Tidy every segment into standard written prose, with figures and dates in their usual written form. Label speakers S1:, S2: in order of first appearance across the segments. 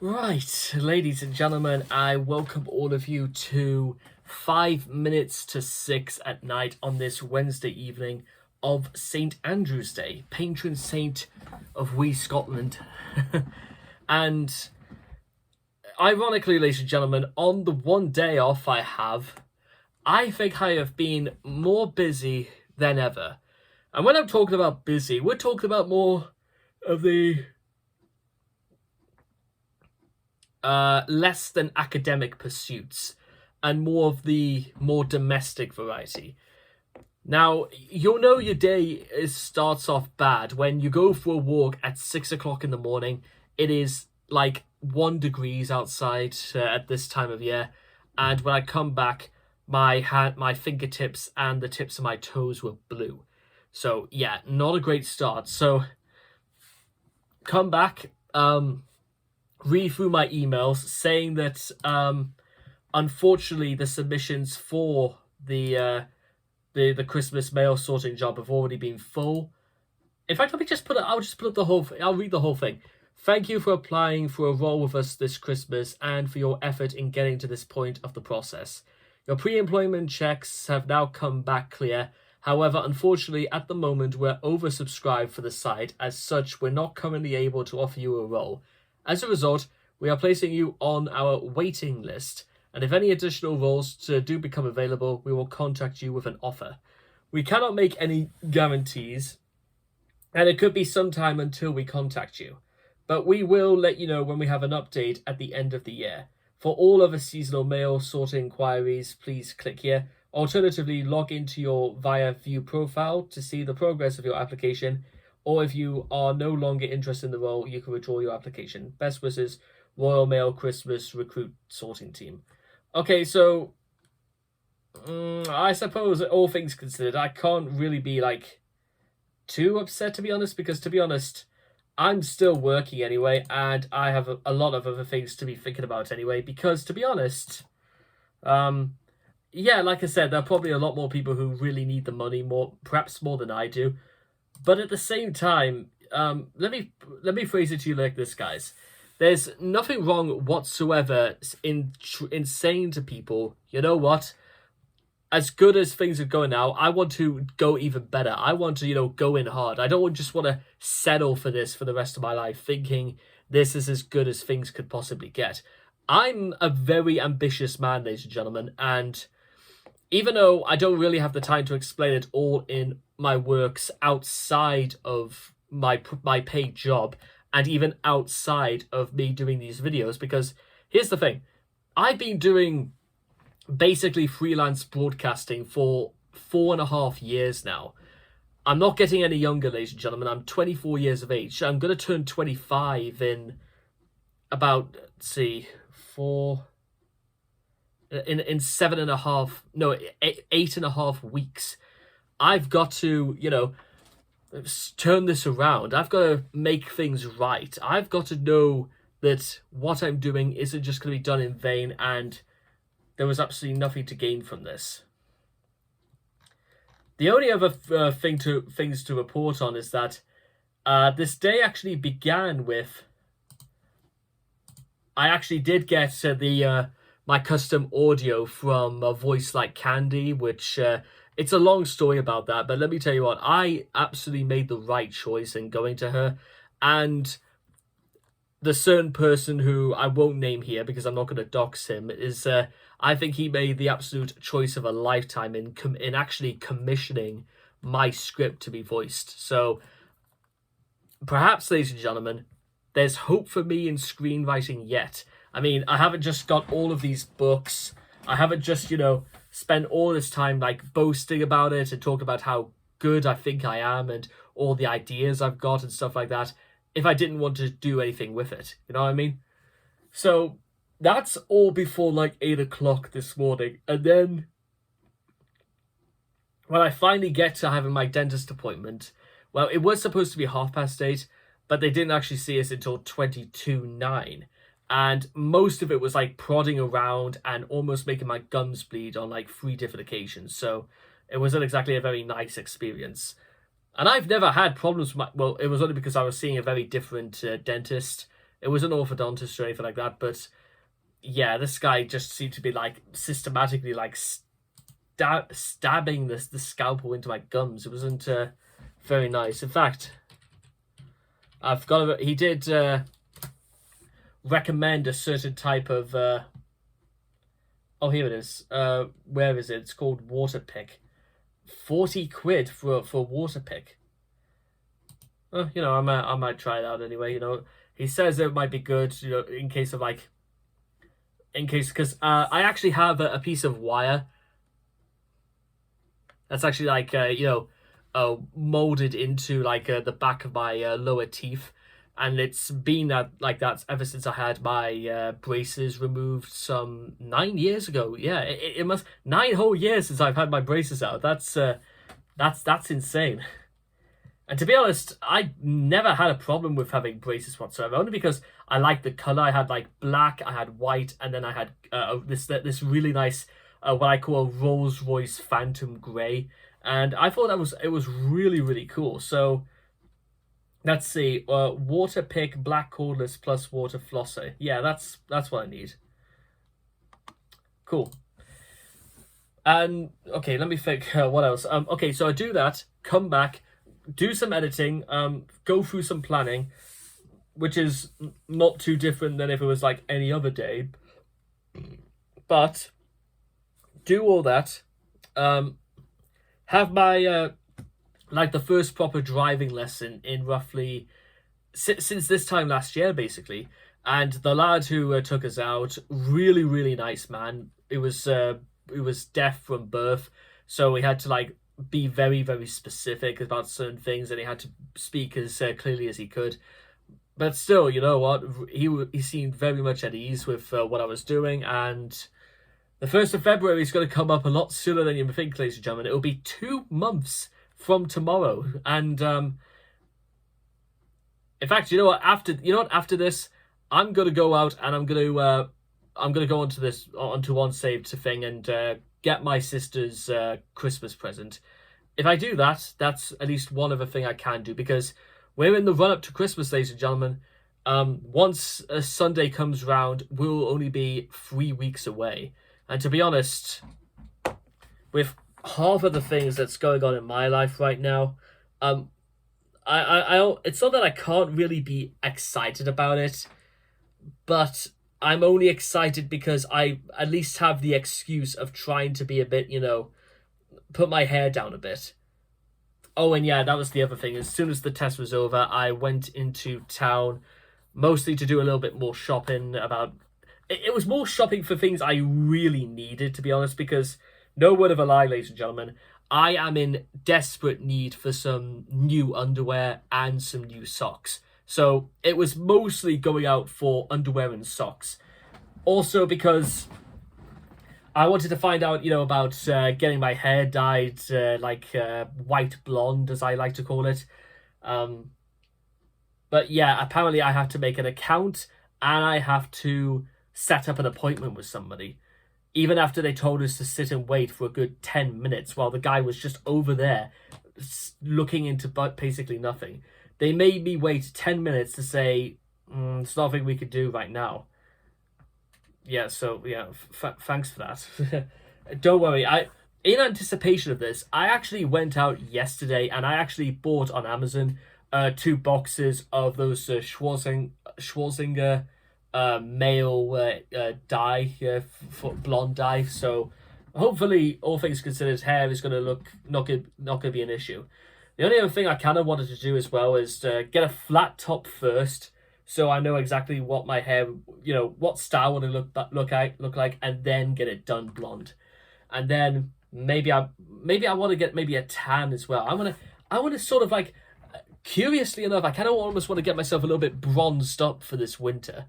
S1: Right, ladies and gentlemen, I welcome all of you to 5 minutes to 6 at night on this Wednesday evening of St. Andrew's Day, patron saint of we Scotland. And ironically, ladies and gentlemen, on the one day off I have, I think I have been more busy than ever. And when I'm talking about busy, we're talking about more of the less than academic pursuits and more of the more domestic variety. Now, you'll know your day starts off bad when you go for a walk at 6 o'clock in the morning. It is like 1 degrees outside at this time of year, and when I come back, my fingertips and the tips of my toes were blue. So yeah, not a great start. So come back, read through my emails saying that unfortunately the submissions for the Christmas mail sorting job have already been full. In fact, let me just put it. I'll just put up the whole. I'll read the whole thing. Thank you for applying for a role with us this Christmas and for your effort in getting to this point of the process. Your pre-employment checks have now come back clear. However, unfortunately, at the moment, we're oversubscribed for the site. As such, we're not currently able to offer you a role. As a result, we are placing you on our waiting list, and if any additional roles do become available, we will contact you with an offer. We cannot make any guarantees, and it could be some time until we contact you, but we will let you know when we have an update at the end of the year. For all other seasonal mail sorting inquiries, please click here. Alternatively, log into your via view profile to see the progress of your application, or if you are no longer interested in the role, you can withdraw your application. Best wishes, Royal Mail Christmas Recruit Sorting Team. Okay, so I suppose all things considered, I can't really be like too upset, to be honest, because to be honest, I'm still working anyway, and I have a lot of other things to be thinking about anyway, because to be honest, yeah, like I said, there are probably a lot more people who really need the money, perhaps more than I do. But at the same time, let me phrase it to you like this, guys. There's nothing wrong whatsoever in saying to people, you know what? As good as things are going now, I want to go even better. I want to, go in hard. I don't just want to settle for this for the rest of my life, thinking this is as good as things could possibly get. I'm a very ambitious man, ladies and gentlemen, and even though I don't really have the time to explain it all in my works outside of my paid job and even outside of me doing these videos, because here's the thing, I've been doing basically freelance broadcasting for 4.5 years now. I'm not getting any younger, ladies and gentlemen. I'm 24 years of age. I'm going to turn 25 in about, let's see, in 8.5 weeks. I've got to, turn this around. I've got to make things right. I've got to know that what I'm doing isn't just going to be done in vain, and there was absolutely nothing to gain from this. The only other things to report on is that this day actually began with. I actually did get my custom audio from a Voice Like Candy, which it's a long story about that, but let me tell you what, I absolutely made the right choice in going to her, and the certain person who I won't name here because I'm not going to dox him is, I think he made the absolute choice of a lifetime in actually commissioning my script to be voiced. So perhaps, ladies and gentlemen, there's hope for me in screenwriting yet. I mean, I haven't just got all of these books. I haven't just, spent all this time like boasting about it and talking about how good I think I am and all the ideas I've got and stuff like that if I didn't want to do anything with it. You know what I mean? So that's all before like 8 o'clock this morning. And then when I finally get to having my dentist appointment, well, it was supposed to be 8:30, but they didn't actually see us until 22:09. And most of it was like prodding around and almost making my gums bleed on like 3 different occasions. So it wasn't exactly a very nice experience. And I've never had problems with it was only because I was seeing a very different dentist It wasn't orthodontist or anything like that, but yeah, this guy just seemed to be like systematically like stabbing the scalpel into my gums. It wasn't very nice. In fact, I've got he did recommend a certain type of oh, here it is. Where is it? It's called Waterpik. 40 quid for a Waterpik. You know, I might try it out anyway. You know, he says it might be good. You know, in case of like, because I actually have a piece of wire that's actually like you know, molded into like the back of my lower teeth, and it's been like that ever since I had my braces removed some 9 years ago. Yeah, it must 9 whole years since I've had my braces out. That's insane. And to be honest, I never had a problem with having braces whatsoever, only because I liked the color. I had like black, I had white, and then I had this really nice what I call a Rolls Royce Phantom Grey, and I thought it was really, really cool. So let's see, Waterpik black cordless plus water flosser. Yeah, that's what I need. Cool. And okay, let me think what else. Okay, so I do that, come back, do some editing, go through some planning, which is not too different than if it was like any other day. But do all that, have my like the first proper driving lesson in roughly since this time last year, basically. And the lad who took us out, really, really nice man. It was deaf from birth, so we had to like be very, very specific about certain things, and he had to speak as clearly as he could. But still, you know what? He seemed very much at ease with what I was doing, and the 1st of February is going to come up a lot sooner than you think, ladies and gentlemen. It will be 2 months from tomorrow, and in fact, you know what? After this, I'm gonna go out and I'm gonna go onto One Saved thing and get my sister's Christmas present. If I do that, that's at least one other thing I can do, because we're in the run up to Christmas, ladies and gentlemen. Once a Sunday comes round, we'll only be 3 weeks away, and to be honest, with half of the things that's going on in my life right now, I it's not that I can't really be excited about it, but I'm only excited because I at least have the excuse of trying to be a bit, you know, put my hair down a bit. Oh, and yeah, that was the other thing. As soon as the test was over, I went into town, mostly to do a little bit more shopping about... It was more shopping for things I really needed, to be honest, because, no word of a lie, ladies and gentlemen, I am in desperate need for some new underwear and some new socks. So it was mostly going out for underwear and socks. Also because I wanted to find out, you know, about getting my hair dyed white blonde, as I like to call it. But yeah, apparently I have to make an account and I have to set up an appointment with somebody. Even after they told us to sit and wait for a good 10 minutes while the guy was just over there looking into basically nothing. They made me wait 10 minutes to say, there's nothing we could do right now. Yeah, so, yeah, thanks for that. Don't worry, in anticipation of this, I actually went out yesterday and I actually bought on Amazon 2 boxes of those Schwarzinger male dye, for blonde dye. So hopefully, all things considered, hair is going to look not gonna be an issue. The only other thing I kind of wanted to do as well is to get a flat top first, so I know exactly what my hair, you know, what style would it look like, and then get it done blonde, and then maybe I want to get maybe a tan as well. I want to sort of like, curiously enough, I kind of almost want to get myself a little bit bronzed up for this winter.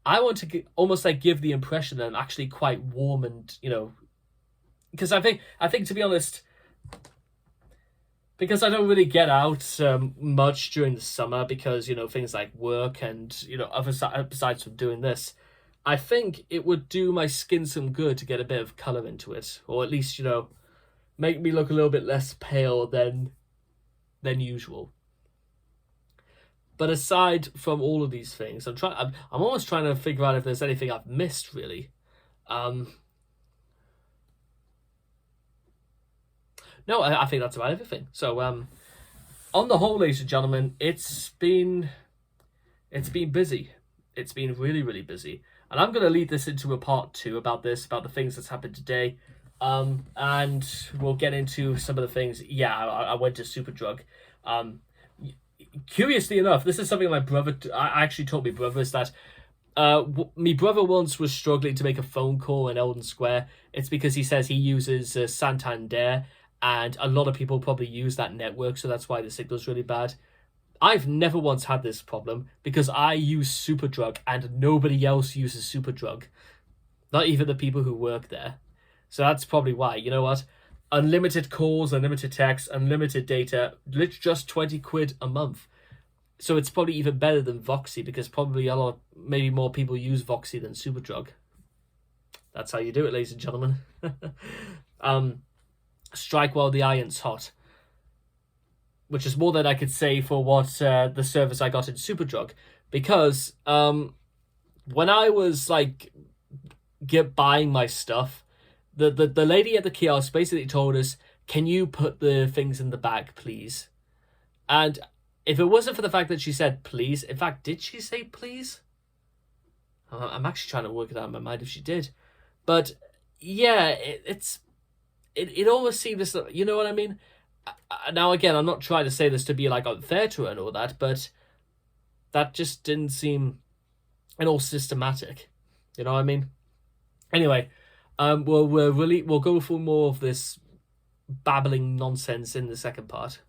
S1: I want to almost like give the impression that I'm actually quite warm, and, you know, because I think to be honest, because I don't really get out much during the summer because, you know, things like work and, you know, besides from doing this, I think it would do my skin some good to get a bit of colour into it, or at least, you know, make me look a little bit less pale than usual. But aside from all of these things, I'm almost trying to figure out if there's anything I've missed, really. No, I think that's about everything. So, on the whole, ladies and gentlemen, it's been busy. It's been really, really busy. And I'm going to lead this into a part 2 about the things that's happened today. And we'll get into some of the things. Yeah, I went to Superdrug. Curiously enough, this is something my brother actually told me. Brother is that my brother once was struggling to make a phone call in Eldon Square. It's because he says he uses Santander, and a lot of people probably use that network, so that's why the signal's really bad. I've never once had this problem because I use Superdrug and nobody else uses Superdrug. Not even the people who work there. So that's probably why. You know what? Unlimited calls, unlimited texts, unlimited data, just 20 quid a month. So it's probably even better than Voxy because probably maybe more people use Voxy than Superdrug. That's how you do it, ladies and gentlemen. Strike while the iron's hot. Which is more than I could say for what the service I got in Superdrug. Because when I was like buying my stuff, the lady at the kiosk basically told us, "Can you put the things in the bag, please?" And if it wasn't for the fact that she said please, in fact, did she say please? I'm actually trying to work it out in my mind if she did. But yeah, it almost seems, you know what I mean? Now again, I'm not trying to say this to be like unfair to her and all that, but that just didn't seem at all systematic. You know what I mean? Anyway, we'll go through more of this babbling nonsense in the second part.